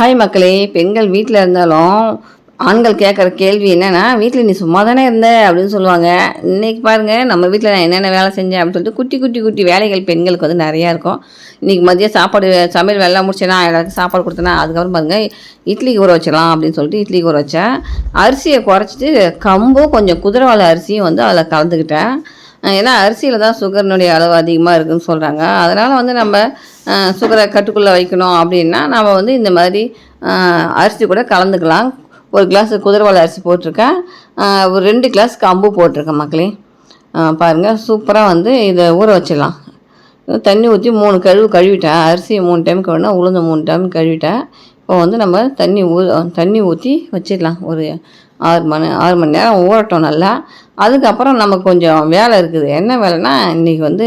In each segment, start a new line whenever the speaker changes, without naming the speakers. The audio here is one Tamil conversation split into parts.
ஹாய் மக்களே, பெண்கள் வீட்டில் இருந்தாலும் ஆண்கள் கேட்குற கேள்வி என்னென்னா, வீட்டில் நீ சும்மா தானே இருந்த அப்படின்னு சொல்லுவாங்க. இன்றைக்கி பாருங்கள், நம்ம வீட்டில் நான் என்னென்ன வேலை செஞ்சேன் அப்படின்னு சொல்லிட்டு குட்டி குட்டி குட்டி வேலைகள் பெண்களுக்கு வந்து நிறையா இருக்கும். இன்றைக்கி மதியம் சாப்பாடு சமையல் வேலை முடிச்சேன்னா எல்லாருக்கும் சாப்பாடு கொடுத்தேன்னா, அதுக்கப்புறம் பாருங்கள் இட்லிக்கு ஊற வச்சிடலாம் அப்படின்னு சொல்லிட்டு இட்லிக்கு ஊற வச்சேன். அரிசியை குறைச்சிட்டு கம்பும் கொஞ்சம் குதிரைவாழை அரிசியும் வந்து அதில் கலந்துக்கிட்டேன். ஏன்னா அரிசியில் தான் சுகர்னுடைய அளவு அதிகமாக இருக்குதுன்னு சொல்கிறாங்க. அதனால் வந்து நம்ம சுகரை கட்டுக்குள்ளே வைக்கணும் அப்படின்னா நம்ம வந்து இந்த மாதிரி அரிசி கூட கலந்துக்கலாம். ஒரு கிளாஸ் குதிரைவாழை அரிசி போட்டிருக்கேன், ஒரு 2 கிளாஸ் கம்பு போட்டிருக்கேன் மக்களே. பாருங்கள், சூப்பராக வந்து இதை ஊற வச்சிடலாம். தண்ணி ஊற்றி 3 கழுவிட்டேன். அரிசி 3 டைம் கழுவினா உளுந்து 3 டைம் கழுவிட்டேன். இப்போ வந்து நம்ம தண்ணி ஊற்றி வச்சிடலாம். ஒரு 6 மணி நேரம் ஊறட்டும் நல்லா. அதுக்கப்புறம் நமக்கு கொஞ்சம் வேலை இருக்குது. என்ன வேலைன்னா, இன்றைக்கி வந்து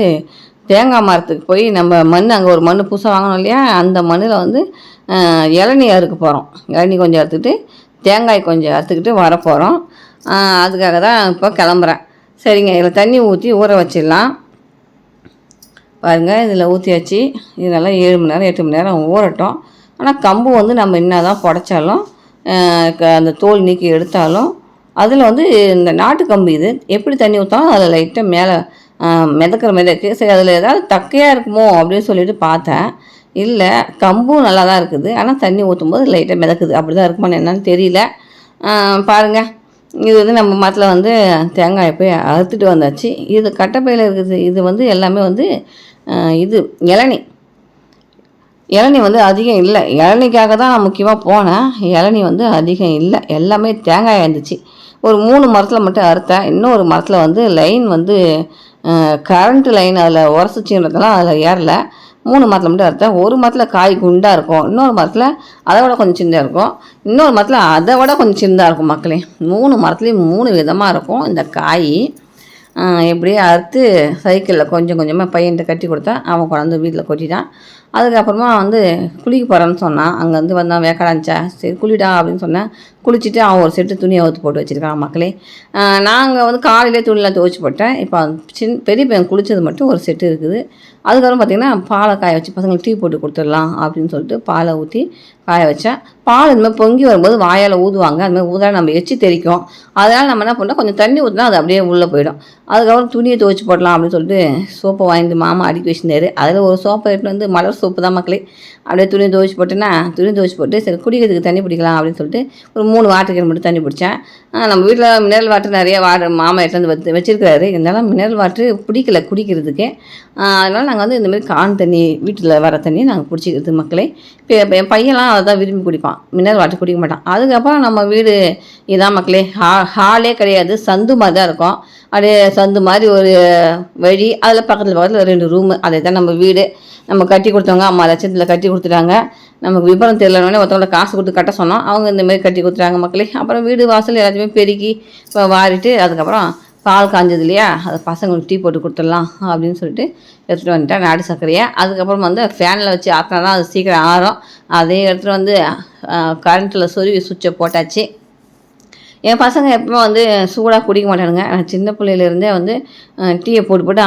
தேங்காய் மரத்துக்கு போய் நம்ம அங்கே ஒரு மண் புதுசாக வாங்கணும் இல்லையா, அந்த மண்ணில் வந்து இளநீ அறுக்க போகிறோம். இளநீ கொஞ்சம் அறுத்துக்கிட்டு தேங்காய் கொஞ்சம் அறுத்துக்கிட்டு வரப்போகிறோம். அதுக்காக தான் இப்போ கிளம்புறேன். சரிங்க, இதில் தண்ணி ஊற்றி ஊற வச்சிடலாம். பாருங்கள், இதில் ஊற்றி வச்சு இதெல்லாம் 7 மணி நேரம் 8 மணி நேரம் ஊறட்டும். ஆனால் கம்பு வந்து நம்ம என்ன தான் புடைச்சாலும் அந்த தோல் நீக்கி எடுத்தாலும் அதில் வந்து இந்த நாட்டு கம்பு இது எப்படி தண்ணி ஊற்றாலும் அதில் லைட்டாக மேலே மிதக்கு. சரி, அதில் ஏதாவது தக்கையாக இருக்குமோ அப்படின்னு சொல்லிட்டு பார்த்தேன். இல்லை, கம்பும் நல்லா தான் இருக்குது, ஆனால் தண்ணி ஊற்றும் போது லைட்டாக மிதக்குது. அப்படி தான் இருக்குமான்னு என்னன்னு தெரியல. பாருங்கள், இது வந்து நம்ம மரத்தில் வந்து தேங்காயை போய் அறுத்துட்டு வந்தாச்சு. இது கட்டைப்பையில் இருக்குது. இது வந்து எல்லாமே வந்து இது இளநீ வந்து அதிகம் இல்லை. இளநிக்காக தான் நான் முக்கியமாக போனேன். இளநீ வந்து அதிகம் இல்லை, எல்லாமே தேங்காய் இருந்துச்சு. ஒரு 3 மரத்தில் மட்டும் அறுத்தேன். இன்னொரு மரத்தில் வந்து லைன் வந்து கரண்ட்டு லைன் அதில் உரசிச்சின்றதெல்லாம் அதில் ஏறல. 3 மரத்தில் மட்டும் அறுத்தேன். ஒரு மரத்தில் காய் குண்டாக இருக்கும், இன்னொரு மரத்தில் அதை விட கொஞ்சம் சின்னதாக இருக்கும், இன்னொரு மரத்தில் அதை விட கொஞ்சம் சின்னதாக இருக்கும் மக்களே. 3 மரத்துலேயும் 3 விதமாக இருக்கும் இந்த காய். எப்படியே அறுத்து சைக்கிளில் கொஞ்சம் கொஞ்சமாக பையன்கிட்ட கட்டி கொடுத்தா அவன் கொண்டாந்து வீட்டில் கொட்டிட்டான். அதுக்கப்புறமா வந்து குளிக்க போகிறான்னு சொன்னான். அங்கே வந்து வந்தான், வேக்காடாச்சா, சரி குளிடா அப்படின்னு சொன்னேன். குளிச்சுட்டு அவன் ஒரு செட்டு துணியை அவுத்து போட்டு வச்சுருக்கான் மக்களே. நாங்கள் வந்து காலையிலே துணியெலாம் துவைச்சி போட்டேன். இப்போ பெரிய பையன் குளித்தது மட்டும் ஒரு செட்டு இருக்குது. அதுக்கப்புறம் பார்த்திங்கன்னா பாலை காய வச்சு பசங்களுக்கு டீ போட்டு கொடுத்துடலாம் அப்படின்னு சொல்லிட்டு பாலை ஊற்றி காய வச்சேன். பால் இந்தமாதிரி பொங்கி வரும்போது வாயால் ஊதுவாங்க. அதுமாதிரி ஊதால் நம்ம எச்சி தெரிக்கும். அதனால் நம்ம என்ன பண்ணோம், கொஞ்சம் தண்ணி ஊற்றினா அது அப்படியே உள்ளே போயிடும். அதுக்கப்புறம் துணியை துவைச்சி போடலாம் அப்படின்னு சொல்லிட்டு சோப்பை வாங்கிட்டு மாமா அடுக்கி வச்சுருந்தாரு. அதில் ஒரு சோப்பை எடுத்துகிட்டு வந்து மலர் சோப்பு தான் மக்களே. அப்படியே துணி துவைச்சி போட்டு சரி குடிக்கிறதுக்கு தண்ணி பிடிக்கலாம் அப்படின்னு சொல்லிட்டு ஒரு 3 வாட்டர் கேன் மட்டும் தண்ணி பிடிச்சேன். நம்ம வீட்டில் மினரல் வாட்டர் நிறைய மாமா எடுத்து வந்து வச்சுருக்காரு. இருந்தாலும் மினரல் வாட்ரு பிடிக்கல குடிக்கிறதுக்கு. அதனால் நாங்கள் வந்து இந்தமாதிரி கான் தண்ணி, வீட்டில் வர தண்ணியை நாங்கள் பிடிச்சிக்கிறது மக்களே. இப்போ என் பையன்லாம் அதை தான் விரும்பி குடிப்பான், மினரல் வாட்டர் குடிக்க மாட்டான். அதுக்கப்புறம் நம்ம வீடு இதான் மக்களே. ஹாலே கிடையாது, சந்து மாதிரி தான் இருக்கும். அப்படியே சந்து மாதிரி ஒரு வழி, அதில் பக்கத்தில் 2 ரூமு. அதே தான் நம்ம வீடு. நம்ம கட்டி கொடுத்தவங்க அம்மா லட்சத்தில் கட்டி கொடுத்துட்டாங்க. நமக்கு விபரம் தெரியலனே ஒருத்தவங்கள காசு கொடுத்து கட்ட சொன்னோம். அவங்க இந்தமாரி கட்டி கொடுத்துட்டாங்க மக்களே. அப்புறம் வீடு வாசல் எல்லாத்தையுமே பெருக்கி இப்போ வாரிட்டு அதுக்கப்புறம் பால் காஞ்சது இல்லையா, அதை பசங்களுக்கு டீ போட்டு கொடுத்துடலாம் அப்படின்னு சொல்லிட்டு எடுத்துகிட்டு வந்துட்டேன் நாட்டு சர்க்கரையை. அதுக்கப்புறம் வந்து ஃபேனில் வச்சு ஆற்றினா தான் அது சீக்கிரம் ஆறும். அதையும் எடுத்துகிட்டு வந்து கரண்ட்டில் சொருவி சுவிட்சை போட்டாச்சு. என் பசங்க எப்பவுமே வந்து சூடாக குடிக்க மாட்டானுங்க. நான் சின்ன பிள்ளையிலேருந்தே வந்து டீயை போட்டு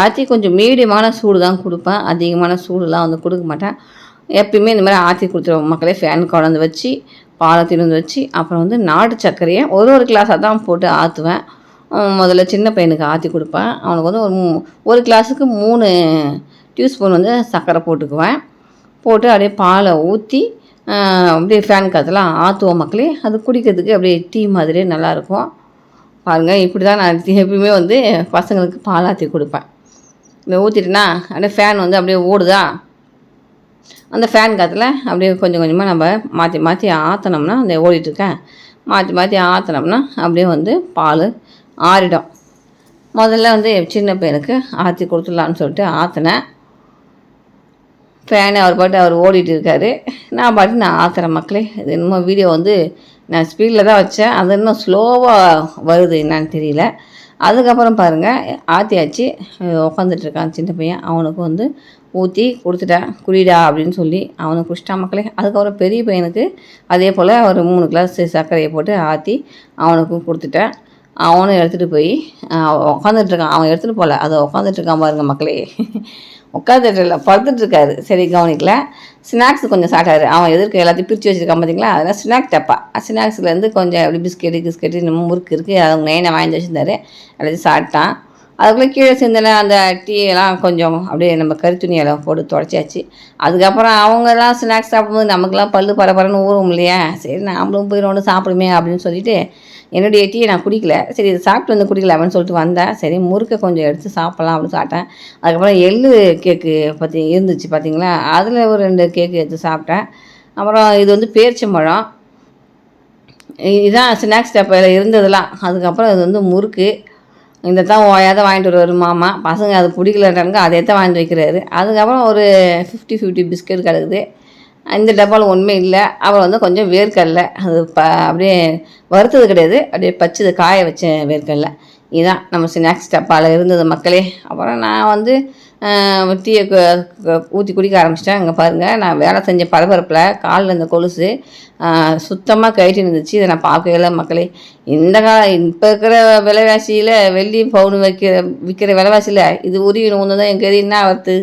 ஆற்றி கொஞ்சம் மீடியமான சூடு தான் கொடுப்பேன். அதிகமான சூடுலாம் வந்து கொடுக்க மாட்டேன். எப்பயுமே இந்த மாதிரி ஆற்றி கொடுத்துருவோம் மக்களே. ஃபேன் கொண்டாந்து வச்சு பாலை திறந்து வச்சு அப்புறம் வந்து நாட்டு சர்க்கரையை ஒரு கிளாஸாக தான் போட்டு ஆற்றுவேன். முதல்ல சின்ன பையனுக்கு ஆற்றி கொடுப்பேன். அவனுக்கு வந்து ஒரு கிளாஸுக்கு 3 டீஸ்பூன் வந்து சர்க்கரை போட்டுக்குவேன். போட்டு அப்படியே பாலை ஊற்றி அப்படியே ஃபேன் காற்றுலாம் ஆற்றுவோம் மக்களே. அது குடிக்கிறதுக்கு அப்படியே டீ மாதிரியே நல்லாயிருக்கும். பாருங்கள், இப்படி தான் நான் எப்பயுமே வந்து பசங்களுக்கு பால் ஆற்றி கொடுப்பேன். இதை ஊற்றிட்டேன்னா அப்படியே ஃபேன் வந்து அப்படியே ஓடுதா, அந்த ஃபேன் காற்றுல அப்படியே கொஞ்சம் கொஞ்சமாக நம்ம மாற்றி மாற்றி ஆற்றினோம்னா, அந்த ஓடிட்டுருக்கேன் மாற்றி ஆற்றினோம்னா அப்படியே வந்து பால் ஆறிடும். முதல்ல வந்து சின்ன பையனுக்கு ஆற்றி கொடுத்துடலான்னு சொல்லிட்டு ஆற்றினேன். ஃபேனு அவர் ஓடிட்டு இருக்காரு. நான் ஆற்றுறேன் மக்களே. இது இன்னும் வீடியோ வந்து நான் ஸ்பீடில் தான் வச்சேன், அது இன்னும் ஸ்லோவாக வருது என்னன்னு தெரியல. அதுக்கப்புறம் பாருங்கள், ஆற்றியாச்சு. உட்காந்துட்ருக்கான் சின்ன பையன். அவனுக்கு வந்து ஊற்றி கொடுத்துட்டேன், குடிடா அப்படின்னு சொல்லி அவனுக்கு குடிச்சிட்டான் மக்களே. அதுக்கப்புறம் பெரிய பையனுக்கு அதே போல் ஒரு 3 கிளாஸ் சர்க்கரையை போட்டு ஆற்றி அவனுக்கும் கொடுத்துட்டேன். அவனும் எடுத்துகிட்டு போய் உட்காந்துட்ருக்கான். அவன் எடுத்துகிட்டு போகல, அதை உட்காந்துட்ருக்கான் பாருங்கள் மக்களே. உட்காந்துட்டு இல்லை, படுத்துட்ருக்காரு. சரி கவனிக்கல. ஸ்நாக்ஸ் கொஞ்சம் சாப்பிட்டாரு. அவன் எதிர்க்க எல்லாத்தையும் பிரித்து வச்சுருக்கான் பார்த்தீங்களா, அதெல்லாம் ஸ்நாக் டப்பா. ஸ்நாக்ஸ்லேருந்து கொஞ்சம் அப்படி பிஸ்கெட்டு இன்னும் முறுக்கு இருக்குது, அவங்க நைனை வாங்கி வச்சுருந்தாரு. எல்லாத்தையும் சாப்பிட்டான். அதுக்குள்ளே கீழே சிந்தின அந்த டீயெல்லாம் கொஞ்சம் அப்படியே நம்ம கறித்துணியெல்லாம் போட்டு துடைச்சாச்சு. அதுக்கப்புறம் அவங்கெல்லாம் ஸ்நாக்ஸ் சாப்பிடும்போது நமக்குலாம் பல்லு பரபரன்னு ஊறும் இல்லையா, சரி நாமளும் போய் ஒன்று சாப்பிடுமே அப்படின்னு சொல்லிட்டு என்னுடைய டீயை நான் குடிக்கல. சரி இதை சாப்பிட்டு வந்து குடிக்கலாம்னு சொல்லிட்டு வந்தேன். சரி முறுக்கை கொஞ்சம் எடுத்து சாப்பிட்லாம் அப்படின்னு சாப்பிட்டேன். அதுக்கப்புறம் எள்ளு கேக்கு பற்றி இருந்துச்சு பார்த்தீங்களா, அதில் ஒரு 2 கேக்கு எடுத்து சாப்பிட்டேன். அப்புறம் இது வந்து பேரிச்சம்பழம். இதுதான் ஸ்நாக்ஸ் டப்பாவில் இருந்ததெல்லாம். அதுக்கப்புறம் இது வந்து முறுக்கு. இந்த தான் ஓயாத வாங்கிட்டு வருவார் மாமா. பசங்க அது பிடிக்கலன்றாங்க, அதே தான் வாங்கிட்டு வைக்கிறாரு. அதுக்கப்புறம் ஒரு 50-50 பிஸ்கெட் கிடக்குது. இந்த டப்பாவில் ஒன்றுமே இல்லை. அப்புறம் வந்து கொஞ்சம் வேர்க்கடலை, அது அப்படியே வறுத்தது கிடையாது, அப்படியே பச்சது காய வச்ச வேர்க்கடலை. இதுதான் நம்ம ஸ்நாக்ஸ் டப்பாவில் இருந்தது மக்களே. அப்புறம் நான் வந்து டீயை ஊற்றி குடிக்க ஆரம்பிச்சிட்டேன். இங்கே பாருங்கள், நான் வேலை செஞ்ச பரபரப்பில் காலில் இந்த கொலுசு சுத்தமாக கழட்டி இருந்துச்சு. இதை நான் பார்க்கவே மக்களே. இந்த இப்போ இருக்கிற விலைவாசியில் வெள்ளி பவுன் விற்கிற விலைவாசியில் இது உருவி ஒன்று தான் என் கறி என்ன ஆகுது.